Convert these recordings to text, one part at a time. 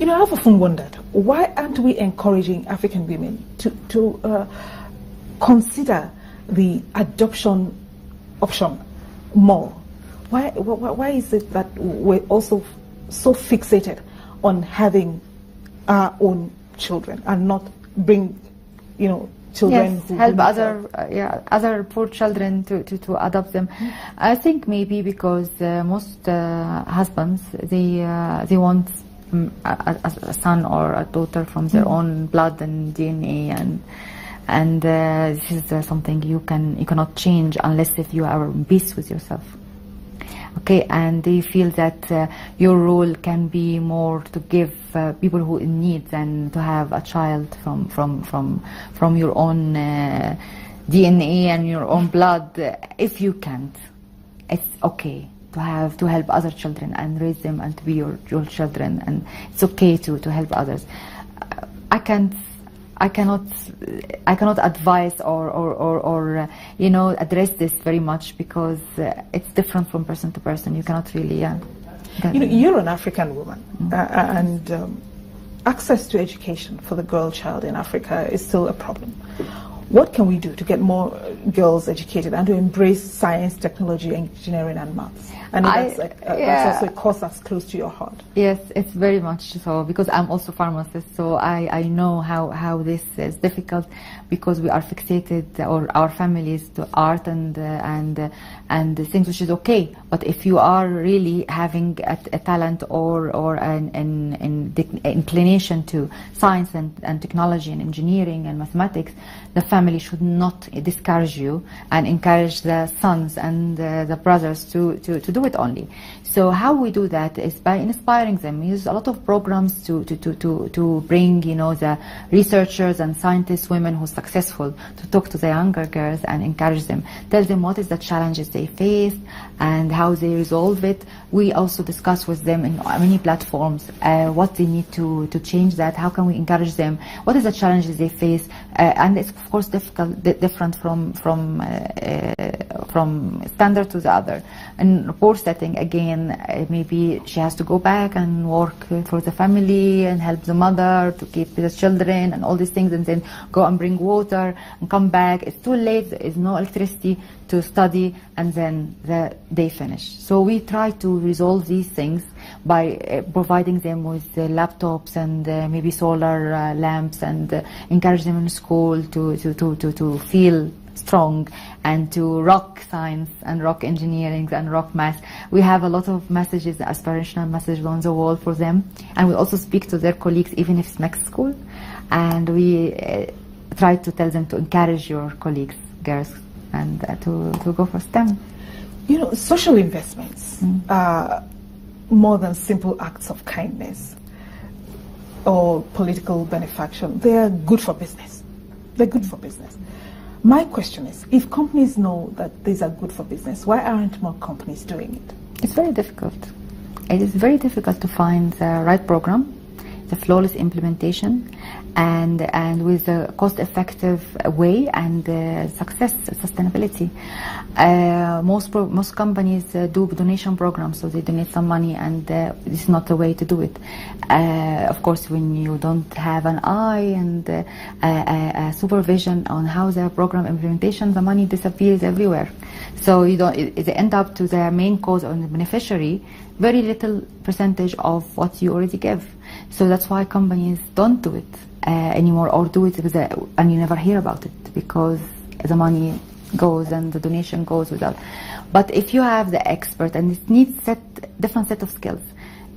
I've often wondered, why aren't we encouraging African women to consider the adoption option more? Why is it that we're also so fixated on having our own children and not bring, children yes, who help need other poor children to adopt them. I think maybe because most husbands they want a son or a daughter from their own blood and DNA, and this is something you cannot change unless if you are in peace with yourself. Okay, and they feel that your role can be more to give people who in need than to have a child from your own DNA and your own blood. If you can't, it's okay to help other children and raise them and to be your children, and it's okay to help others. I cannot advise or address this very much because it's different from person to person. You cannot really you're an African woman, and access to education for the girl child in Africa is still a problem. What can we do to get more girls educated and to embrace science, technology, engineering, and maths? And that's also a cause that's close to your heart. Yes, it's very much so, because I'm also a pharmacist, so I know how this is difficult, because we are fixated, or our families, to art and things, which is okay. But if you are really having a talent or an inclination to science and technology and engineering and mathematics, the family should not discourage you and encourage the sons and the brothers to do it only. So how we do that is by inspiring them. We use a lot of programs to bring the researchers and scientists, women who are successful, to talk to the younger girls and encourage them, tell them what is the challenges they face and how they resolve it. We also discuss with them in many platforms what they need to change that, how can we encourage them, what is the challenges they face, and it's of course different from standard to the other. In a poor setting, again, maybe she has to go back and work for the family and help the mother to keep the children and all these things, and then go and bring water and come back. It's too late, there is no electricity to study, and then they finish. So we try to resolve these things by providing them with laptops and maybe solar lamps, and encourage them in school to feel strong and to rock science and rock engineering and rock math. We have a lot of messages, aspirational messages on the wall for them, and we also speak to their colleagues even if it's mixed school, and we try to tell them to encourage your colleagues, girls, and to go for STEM. Social investments are more than simple acts of kindness or political benefaction. They are good for business. They're good for business. My question is, if companies know that these are good for business, why aren't more companies doing it? It's very difficult. It is very difficult to find the right program, the flawless implementation, and with a cost-effective way and sustainability. Most companies do donation programs, so they donate some money, and this is not the way to do it. Of course, when you don't have an eye and a supervision on how the program implementation, the money disappears everywhere. So they end up to the main cause or the beneficiary very little percentage of what you already give. So that's why companies don't do it anymore, or do it and you never hear about it, because the money goes and the donation goes without. But if you have the expert, and it needs different set of skills,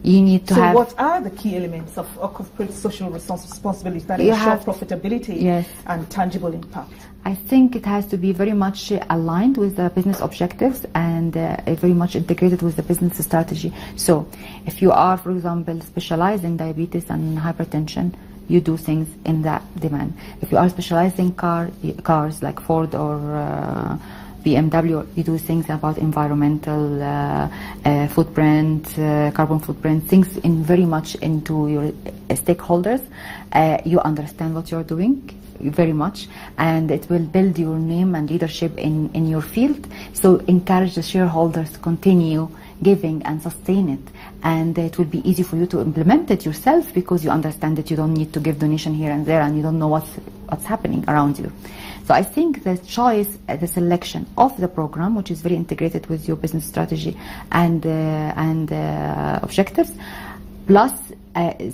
you need to have. So what are the key elements of corporate social responsibility that ensure profitability and tangible impact? I think it has to be very much aligned with the business objectives and very much integrated with the business strategy. So if you are, for example, specialized in diabetes and hypertension, you do things in that demand. If you are specialized in cars like Ford or BMW, you do things about environmental footprint, carbon footprint, things in very much into your stakeholders. You understand what you're doing very much, and it will build your name and leadership in your field. So encourage the shareholders to continue giving and sustain it. And it will be easy for you to implement it yourself because you understand that you don't need to give donation here and there and you don't know what's happening around you. So I think the choice, the selection of the program, which is very integrated with your business strategy and objectives, plus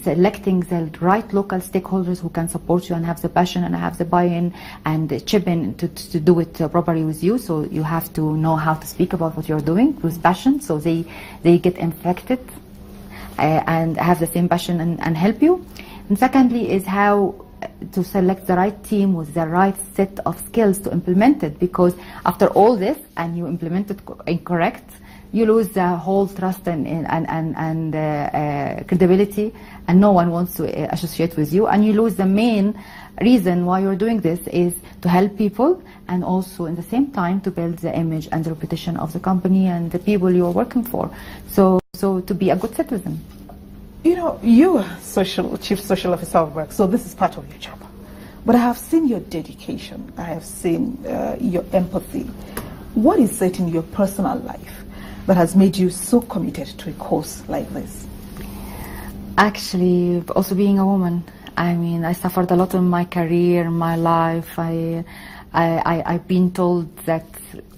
selecting the right local stakeholders who can support you and have the passion and have the buy-in and chip in to do it properly with you. So you have to know how to speak about what you're doing with passion, so they get infected and have the same passion and help you. And secondly is how to select the right team with the right set of skills to implement it, because after all this and you implement it incorrect, you lose the whole trust and credibility, and no one wants to associate with you, and you lose the main reason why you're doing this is to help people, and also in the same time to build the image and the reputation of the company and the people you're working for, so to be a good citizen. You know, you are Chief Social Officer of Merck, so this is part of your job. But I have seen your dedication, I have seen your empathy. What is it in your personal life that has made you so committed to a cause like this? Actually, also being a woman. I mean, I suffered a lot in my career, my life. I've been told that,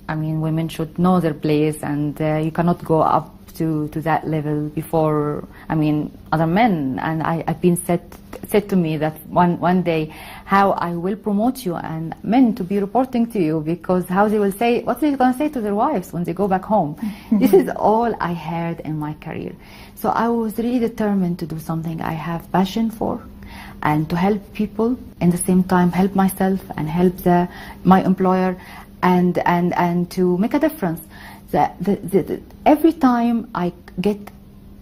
I mean, women should know their place, and you cannot go up to that level before, I mean, other men. And I've been said to me that one day how I will promote you and men to be reporting to you, because how they will say, what they're going to say to their wives when they go back home. This is all I heard in my career. So I was really determined to do something I have passion for, and to help people, in the same time help myself and help my employer, and to make a difference. Every time I get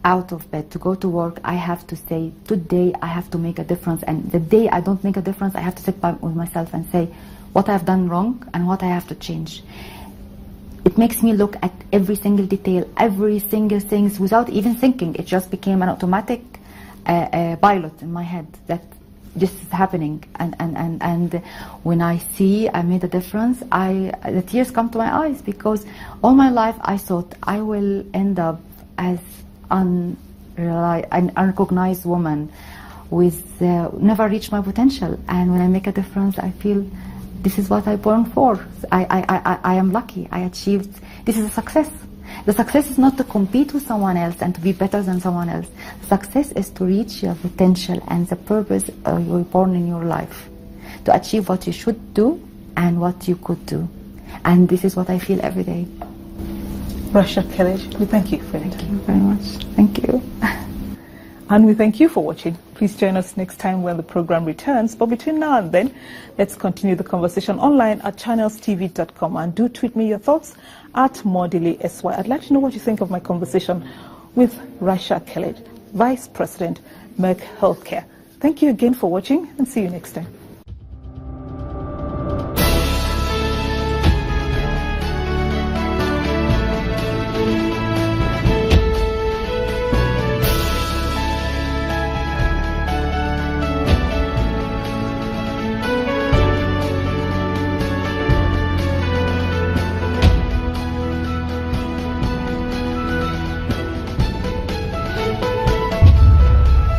out of bed to go to work, I have to say, today I have to make a difference. And the day I don't make a difference, I have to sit with myself and say what I've done wrong and what I have to change. It makes me look at every single detail, every single thing without even thinking. It just became an automatic pilot in my head that this is happening. And when I see I made a difference, the tears come to my eyes, because all my life I thought I will end up as an unrecognized woman with never reach my potential. And when I make a difference, I feel this is what I born for. I am lucky. I achieved. This is a success. The success is not to compete with someone else and to be better than someone else. Success is to reach your potential and the purpose you were born in your life, to achieve what you should do and what you could do. And this is what I feel every day. Rasha Kelej, we thank you for it. Thank you very much. Thank you. And we thank you for watching. Please join us next time when the program returns. But between now and then, let's continue the conversation online at channelstv.com, and do tweet me your thoughts at MoreDailySY. I'd like to know what you think of my conversation with Rasha Kelej, Vice President, Merck Healthcare. Thank you again for watching, and see you next time.